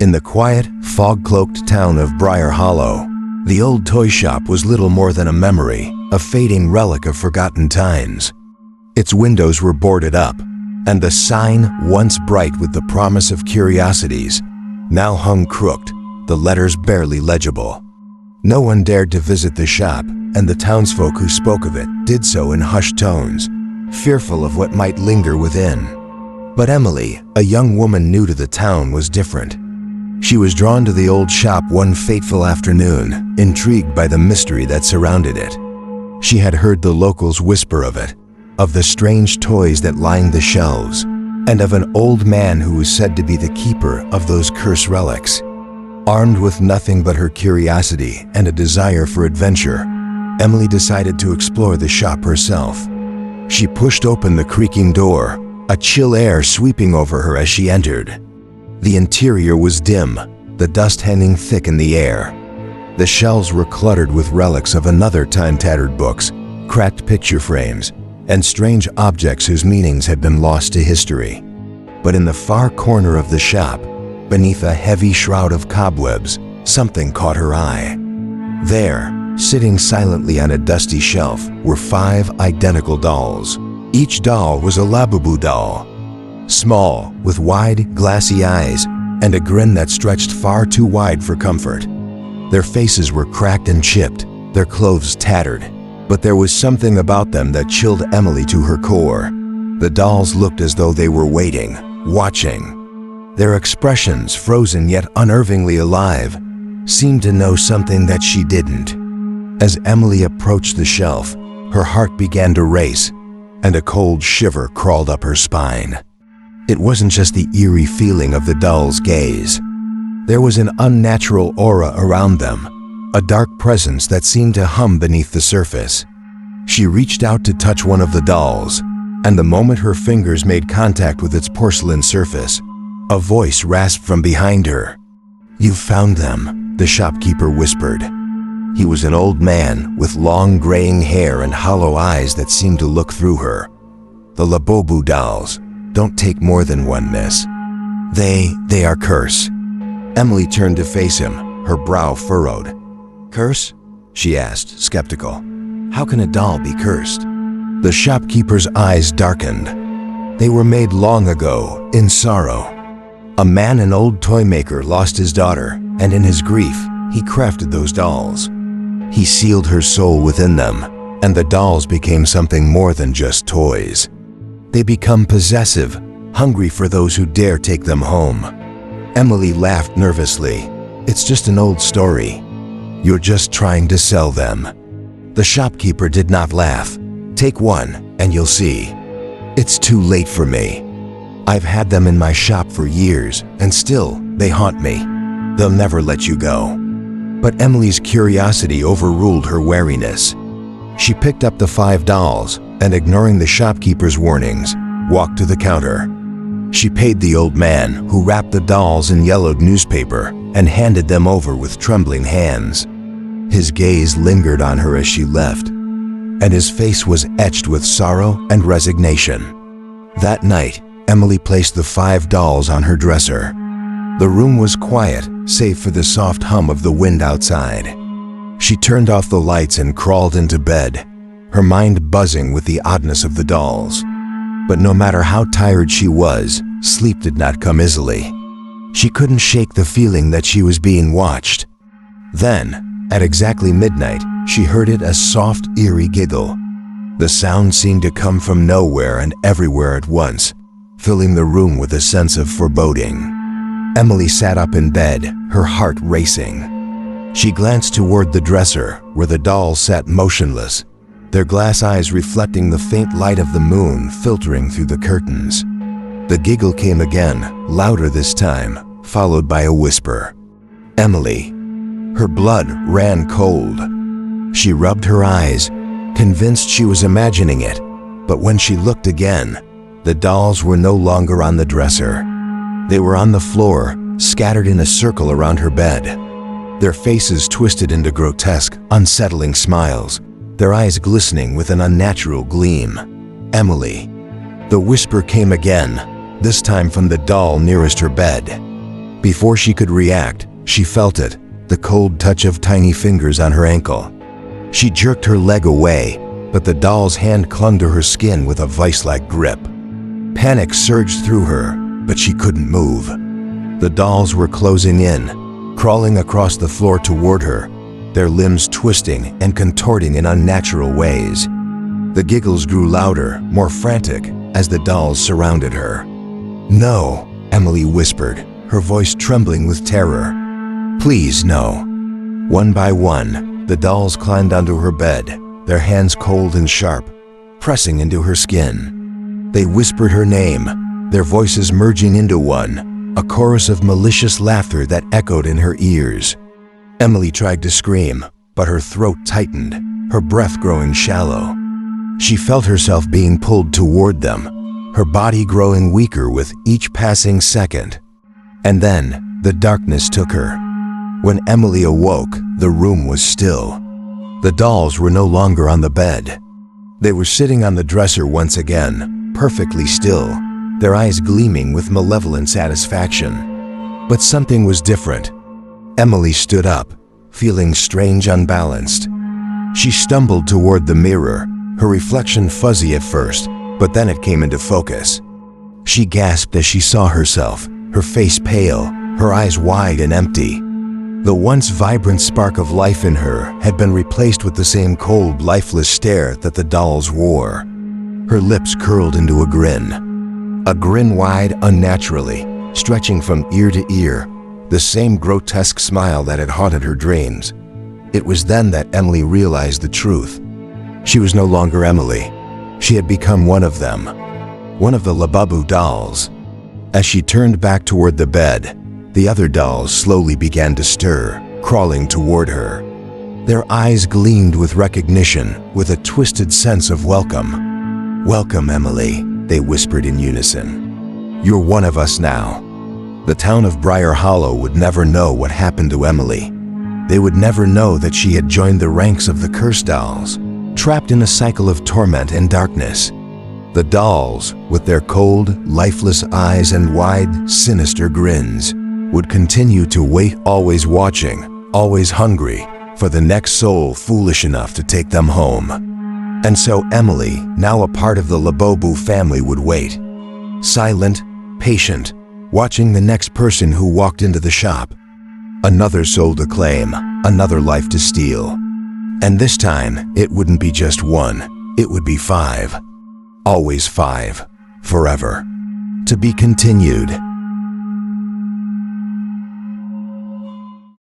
In the quiet, fog-cloaked town of Briar Hollow, the old toy shop was little more than a memory, a fading relic of forgotten times. Its windows were boarded up, and the sign, once bright with the promise of curiosities, now hung crooked, the letters barely legible. No one dared to visit the shop, and the townsfolk who spoke of it did so in hushed tones, fearful of what might linger within. But Emily, a young woman new to the town, was different. She was drawn to the old shop one fateful afternoon, intrigued by the mystery that surrounded it. She had heard the locals whisper of it, of the strange toys that lined the shelves, and of an old man who was said to be the keeper of those cursed relics. Armed with nothing but her curiosity and a desire for adventure, Emily decided to explore the shop herself. She pushed open the creaking door, a chill air sweeping over her as she entered. The interior was dim, the dust hanging thick in the air. The shelves were cluttered with relics of another time tattered books, cracked picture frames, and strange objects whose meanings had been lost to history. But in the far corner of the shop, beneath a heavy shroud of cobwebs, something caught her eye. There, sitting silently on a dusty shelf, were 5 identical dolls. Each doll was a Labubu doll. Small, with wide, glassy eyes, and a grin that stretched far too wide for comfort. Their faces were cracked and chipped, their clothes tattered, but there was something about them that chilled Emily to her core. The dolls looked as though they were waiting, watching. Their expressions, frozen yet unnervingly alive, seemed to know something that she didn't. As Emily approached the shelf, her heart began to race, and a cold shiver crawled up her spine. It wasn't just the eerie feeling of the doll's gaze. There was an unnatural aura around them, a dark presence that seemed to hum beneath the surface. She reached out to touch one of the dolls, and the moment her fingers made contact with its porcelain surface, a voice rasped from behind her. "You've found them," the shopkeeper whispered. He was an old man with long graying hair and hollow eyes that seemed to look through her. "The Labubu dolls. Don't take more than one, miss. They are cursed." Emily turned to face him, her brow furrowed. "Curse?" she asked, skeptical. "How can a doll be cursed?" The shopkeeper's eyes darkened. "They were made long ago, in sorrow. A man, an old toy maker, lost his daughter, and in his grief, he crafted those dolls. He sealed her soul within them, and the dolls became something more than just toys. They become possessive, hungry for those who dare take them home." Emily laughed nervously. "It's just an old story. You're just trying to sell them." The shopkeeper did not laugh. "Take one, and you'll see. It's too late for me. I've had them in my shop for years, and still, they haunt me. They'll never let you go." But Emily's curiosity overruled her wariness. She picked up the 5 dolls, and ignoring the shopkeeper's warnings, walked to the counter. She paid the old man, who wrapped the dolls in yellowed newspaper and handed them over with trembling hands. His gaze lingered on her as she left, and his face was etched with sorrow and resignation. That night, Emily placed the 5 dolls on her dresser. The room was quiet, save for the soft hum of the wind outside. She turned off the lights and crawled into bed, her mind buzzing with the oddness of the dolls. But no matter how tired she was, sleep did not come easily. She couldn't shake the feeling that she was being watched. Then, at exactly midnight, she heard it, a soft, eerie giggle. The sound seemed to come from nowhere and everywhere at once, filling the room with a sense of foreboding. Emily sat up in bed, her heart racing. She glanced toward the dresser, where the dolls sat motionless, their glass eyes reflecting the faint light of the moon filtering through the curtains. The giggle came again, louder this time, followed by a whisper. "Emily." Her blood ran cold. She rubbed her eyes, convinced she was imagining it, but when she looked again, the dolls were no longer on the dresser. They were on the floor, scattered in a circle around her bed. Their faces twisted into grotesque, unsettling smiles, their eyes glistening with an unnatural gleam. "Emily." The whisper came again, this time from the doll nearest her bed. Before she could react, she felt it, the cold touch of tiny fingers on her ankle. She jerked her leg away, but the doll's hand clung to her skin with a vice-like grip. Panic surged through her, but she couldn't move. The dolls were closing in, crawling across the floor toward her, their limbs twisting and contorting in unnatural ways. The giggles grew louder, more frantic, as the dolls surrounded her. "No," Emily whispered, her voice trembling with terror. "Please, no." One by one, the dolls climbed onto her bed, their hands cold and sharp, pressing into her skin. They whispered her name, their voices merging into one, a chorus of malicious laughter that echoed in her ears. Emily tried to scream, but her throat tightened, her breath growing shallow. She felt herself being pulled toward them, her body growing weaker with each passing second. And then, the darkness took her. When Emily awoke, the room was still. The dolls were no longer on the bed. They were sitting on the dresser once again, perfectly still, their eyes gleaming with malevolent satisfaction. But something was different. Emily stood up, feeling strange, unbalanced. She stumbled toward the mirror, her reflection fuzzy at first, but then it came into focus. She gasped as she saw herself, her face pale, her eyes wide and empty. The once vibrant spark of life in her had been replaced with the same cold, lifeless stare that the dolls wore. Her lips curled into a grin wide, unnaturally, stretching from ear to ear, the same grotesque smile that had haunted her dreams. It was then that Emily realized the truth. She was no longer Emily. She had become one of them, one of the Labubu dolls. As she turned back toward the bed, the other dolls slowly began to stir, crawling toward her. Their eyes gleamed with recognition, with a twisted sense of welcome. "Welcome, Emily," they whispered in unison. "You're one of us now." The town of Briar Hollow would never know what happened to Emily. They would never know that she had joined the ranks of the cursed dolls, trapped in a cycle of torment and darkness. The dolls, with their cold, lifeless eyes and wide, sinister grins, would continue to wait, always watching, always hungry, for the next soul foolish enough to take them home. And so Emily, now a part of the Labubu family, would wait. Silent, patient, watching the next person who walked into the shop. Another soul to claim, another life to steal. And this time, it wouldn't be just one, it would be 5. Always 5. Forever. To be continued.